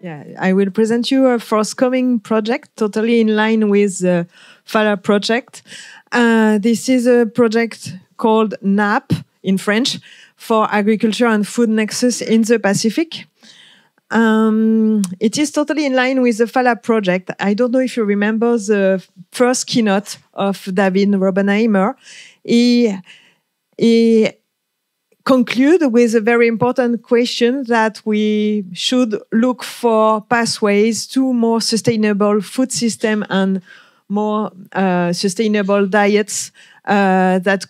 Yeah, I will present you a forthcoming project totally in line with the FALA project. This is a project called NAP in French for Agriculture and Food Nexus in the Pacific. It is totally in line with the FALA project. I don't know if you remember the first keynote of David Robenheimer. He conclude with a very important question that we should look for pathways to more sustainable food system and more sustainable diets that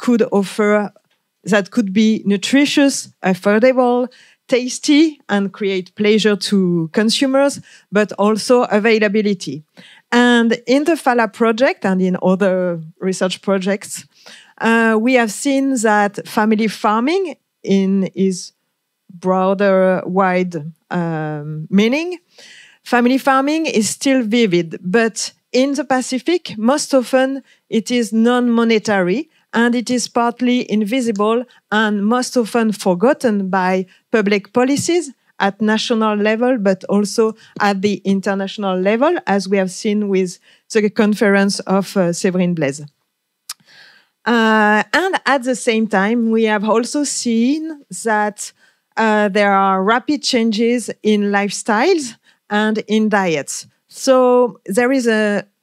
could be nutritious, affordable, tasty, and create pleasure to consumers, but also availability. And in the FALA project and in other research projects, we have seen that family farming in its broader, wide meaning, family farming is still vivid, but in the Pacific, most often it is non-monetary and it is partly invisible and most often forgotten by public policies at national level, but also at the international level, as we have seen with the conference of Séverine Blaise. And at the same time, we have also seen that there are rapid changes in lifestyles and in diets. So there is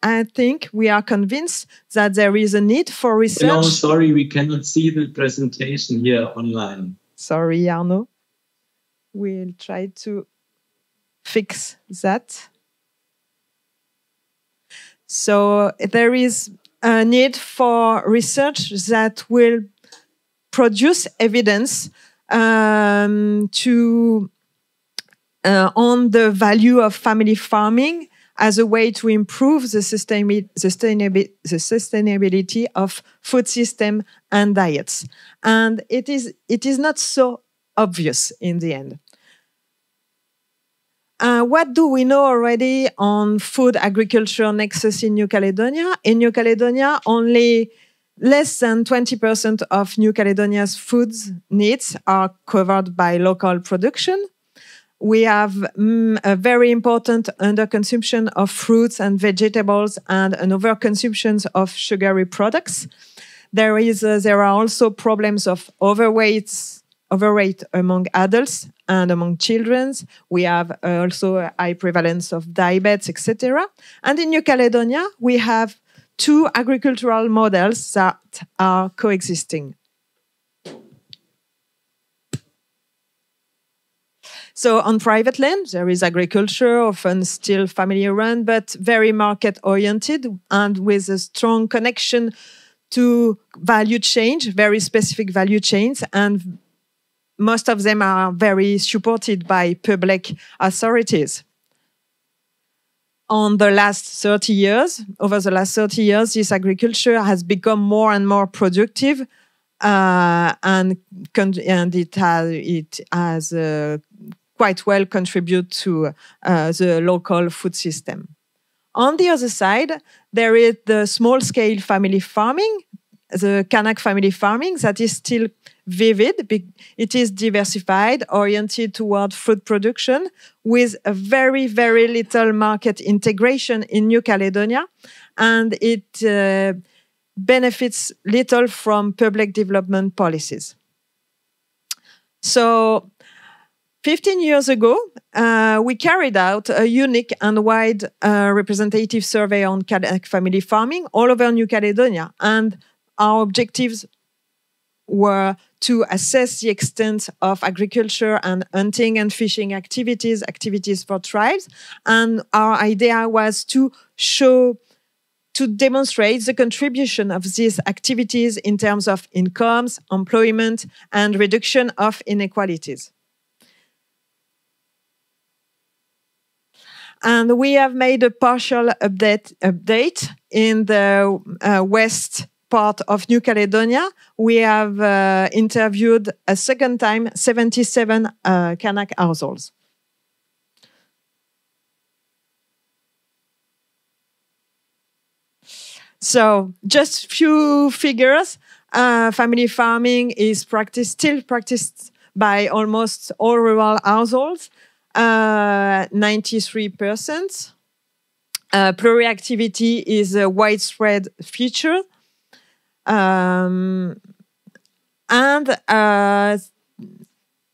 I think we are convinced that there is a need for research. No, sorry, we cannot see the presentation here online. Sorry, Arnaud. We'll try to fix that. So there is a need for research that will produce evidence on the value of family farming as a way to improve the sustainability of food system and diets. And it is not so obvious in the end. What do we know already on food agriculture nexus in New Caledonia? In New Caledonia, only less than 20% of New Caledonia's food needs are covered by local production. We have a very important underconsumption of fruits and vegetables and an overconsumption of sugary products. There are also problems of overweight among adults and among children. We have also a high prevalence of diabetes, etc. And in New Caledonia, we have two agricultural models that are coexisting. So on private land, there is agriculture, often still family-run, but very market-oriented and with a strong connection to value chain, very specific value chains, and most of them are very supported by public authorities. Over the last 30 years, this agriculture has become more and more productive, and it has quite well contributed to the local food system. On the other side, there is the small-scale family farming, the Kanak family farming, that is still vivid. It is diversified, oriented toward food production, with a very, very little market integration in New Caledonia, and it benefits little from public development policies. So 15 years ago, we carried out a unique and wide representative survey on Kanak family farming all over New Caledonia. And our objectives were to assess the extent of agriculture and hunting and fishing activities for tribes. And our idea was to demonstrate the contribution of these activities in terms of incomes, employment, and reduction of inequalities. And we have made a partial update in the west part of New Caledonia. We have interviewed a second time 77 Kanak households. So just few figures. Family farming is still practiced by almost all rural households. 93%. Pluriactivity is a widespread feature. And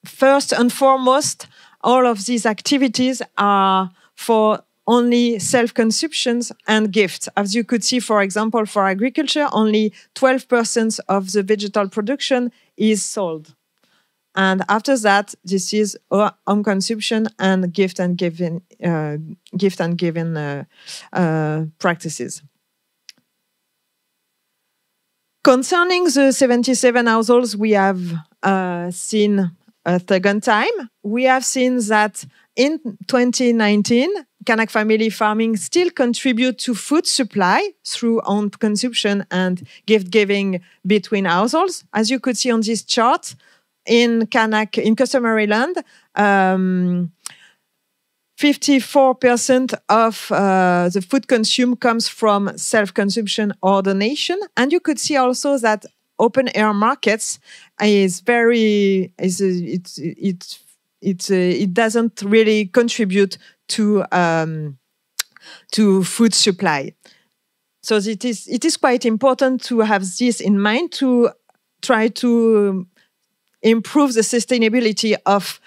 first and foremost, all of these activities are for only self-consumptions and gifts. As you could see, for example, for agriculture, only 12% of the vegetal production is sold. And after that, this is home consumption and gift and giving practices. Concerning the 77 households we have seen a second time, we have seen that in 2019, Kanak family farming still contribute to food supply through own consumption and gift giving between households. As you could see on this chart, in Kanak, in customary land, 54% of the food consumed comes from self-consumption or donation. And you could see also that open air markets is very, it doesn't really contribute to food supply. So it is quite important to have this in mind to try to improve the sustainability of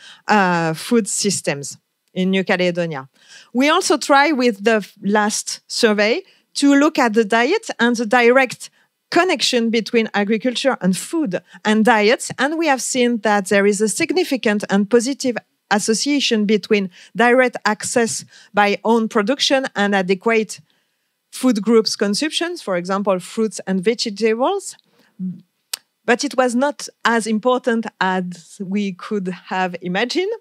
food systems in New Caledonia. We also try with the last survey to look at the diet and the direct connection between agriculture and food and diets. And we have seen that there is a significant and positive association between direct access by own production and adequate food groups consumptions, for example, fruits and vegetables. But it was not as important as we could have imagined.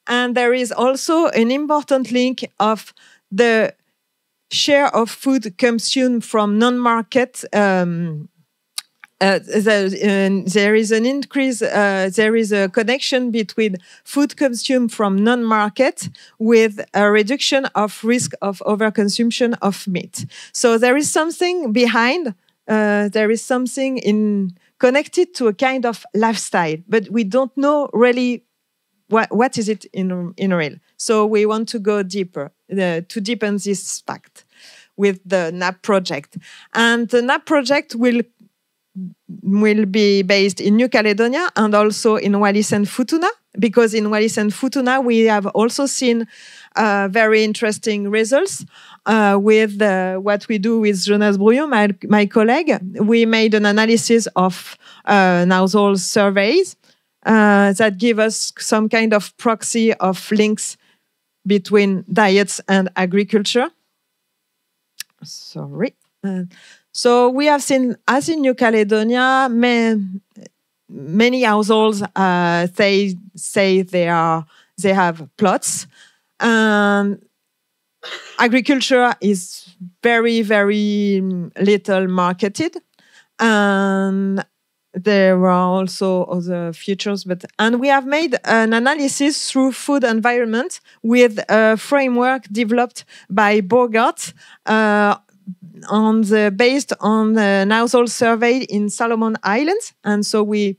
And there is also an important link of the share of food consumed from non-market. There is an increase, there is a connection between food consumed from non-market with a reduction of risk of overconsumption of meat. So there is something behind, there is something connected to a kind of lifestyle, but we don't know really what is it in real. So we want to go deeper, to deepen this fact with the NAP project. And the NAP project will be based in New Caledonia and also in Wallis and Futuna, because in Wallis and Futuna we have also seen very interesting results with what we do with Jonas Brouillon, my colleague. We made an analysis of household surveys that give us some kind of proxy of links between diets and agriculture. Sorry. So we have seen, as in New Caledonia, many households say they have plots. Agriculture is very, very little marketed, and there are also other features. And we have made an analysis through food environment with a framework developed by Bogart based on an household survey in Solomon Islands. And so we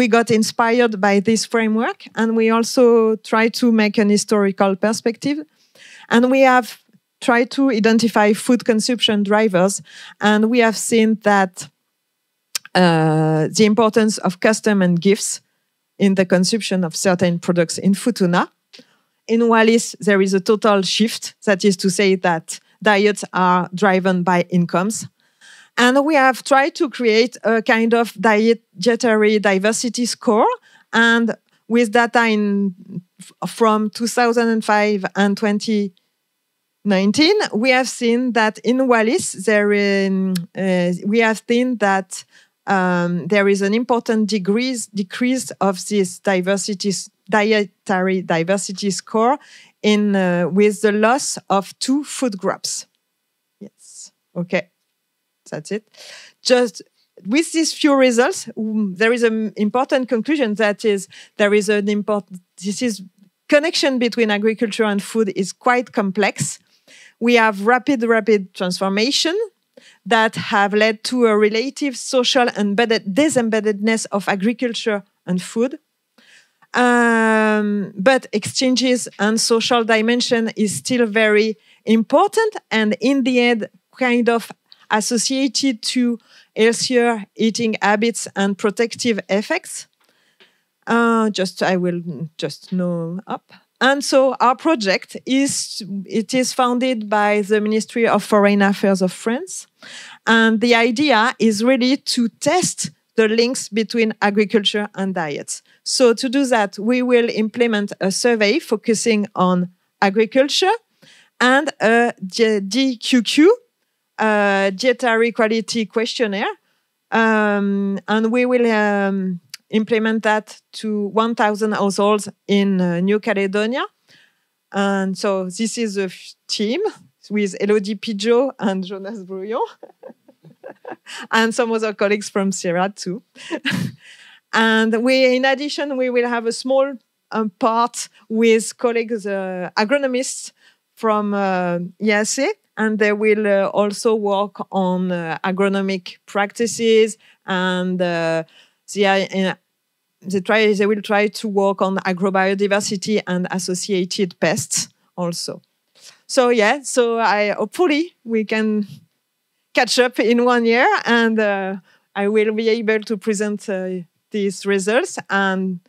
got inspired by this framework, and we also try to make an historical perspective. And we have tried to identify food consumption drivers, and we have seen that the importance of custom and gifts in the consumption of certain products in Futuna. In Wallis, there is a total shift, that is to say that diets are driven by incomes. And we have tried to create a kind of dietary diversity score. And with data from 2005 and 2019, we have seen that in Wallis, there is an important decrease of this dietary diversity score with the loss of 2 food groups. Yes. Okay. That's it. Just with these few results, there is an important conclusion, that is, connection between agriculture and food is quite complex. We have rapid transformation that have led to a relative social and disembeddedness of agriculture and food. But exchanges and social dimension is still very important, and in the end, kind of associated to healthier eating habits and protective effects. I will just know up. And so our project is founded by the Ministry of Foreign Affairs of France. And the idea is really to test the links between agriculture and diets. So to do that, we will implement a survey focusing on agriculture and a DQQ, Dietary Quality Questionnaire. And we will implement that to 1,000 households in New Caledonia. And so this is a team with Elodie Pidgeot and Jonas Brouillon, and some other colleagues from Sierra too. And in addition, we will have a small part with colleagues, agronomists from IAC, and they will also work on agronomic practices, and they will try to work on agrobiodiversity and associated pests also. So hopefully we can catch up in 1 year, and I will be able to present these results, and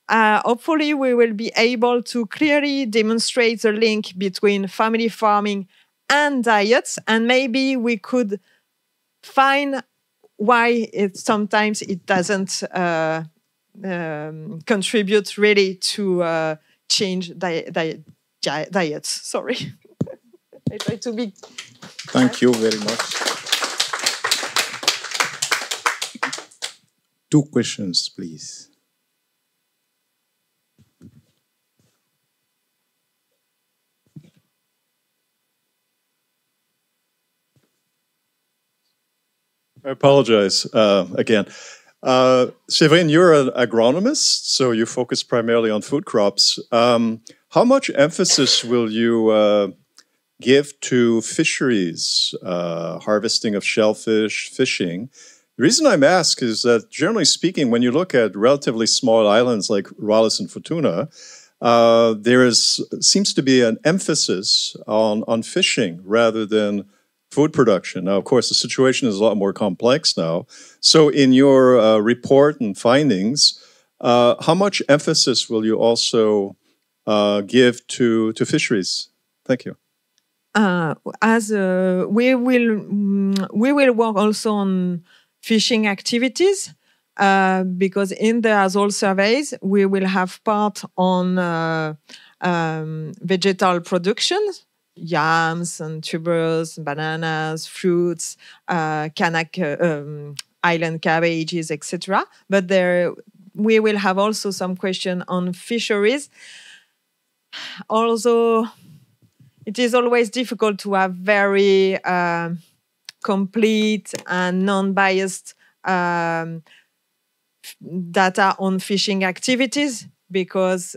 hopefully we will be able to clearly demonstrate the link between family farming and diets, and maybe we could find why sometimes it doesn't contribute really to change diets. Sorry. I try to be... Thank you very much. 2 questions, please. I apologize again. Séverine, you're an agronomist, so you focus primarily on food crops. How much emphasis will you give to fisheries, harvesting of shellfish, fishing? The reason I'm asked is that, generally speaking, when you look at relatively small islands like Wallis and Futuna, there seems to be an emphasis on fishing rather than food production. Now, of course, the situation is a lot more complex now. So in your report and findings, how much emphasis will you also give to fisheries? Thank you. We will work also on fishing activities, because in the household surveys, we will have part on vegetal production, yams and tubers, bananas, fruits, island cabbages, etc. But we will have also some question on fisheries. Although it is always difficult to have very complete and non-biased data on fishing activities, because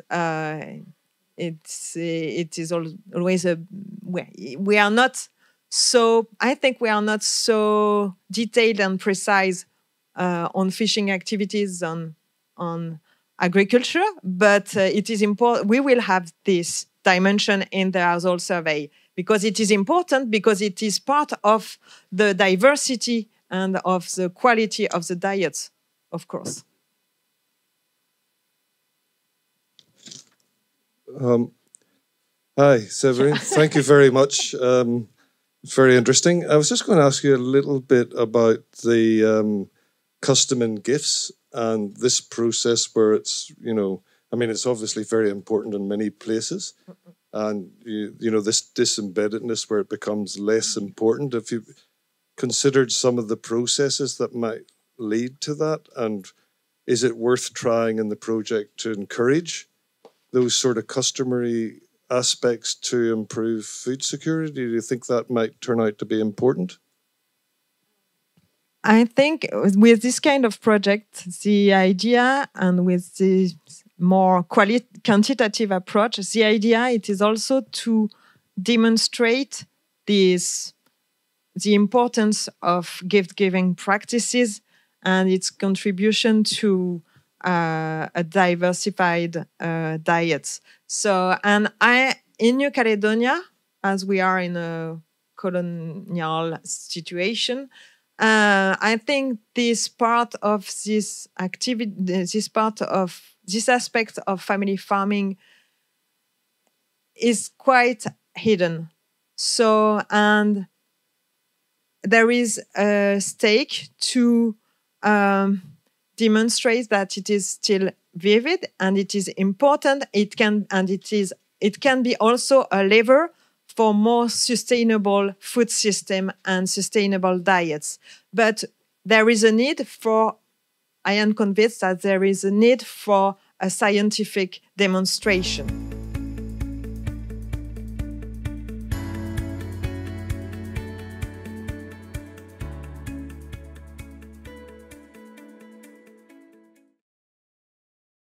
it is always we are not so. I think we are not so detailed and precise on fishing activities on agriculture, but it is important. We will have this dimension in the household survey because it is important, because it is part of the diversity and of the quality of the diets, of course. Hi, Séverine. Thank you very much. Very interesting. I was just going to ask you a little bit about the custom and gifts and this process where it's, I mean, it's obviously very important in many places. And, this disembeddedness where it becomes less important. Have you considered some of the processes that might lead to that? And is it worth trying in the project to encourage those sort of customary aspects to improve food security? Do you think that might turn out to be important? I think with this kind of project, the idea, and with the more quantitative approach, the idea it is also to demonstrate the importance of gift-giving practices and its contribution to a diversified diet. So, and in New Caledonia, as we are in a colonial situation, I think this part of this activity, this aspect of family farming is quite hidden. So, and there is a stake to demonstrate that it is still vivid and it is important. It can be also a lever for more sustainable food system and sustainable diets. But there is a need for, I am convinced that there is a need for a scientific demonstration.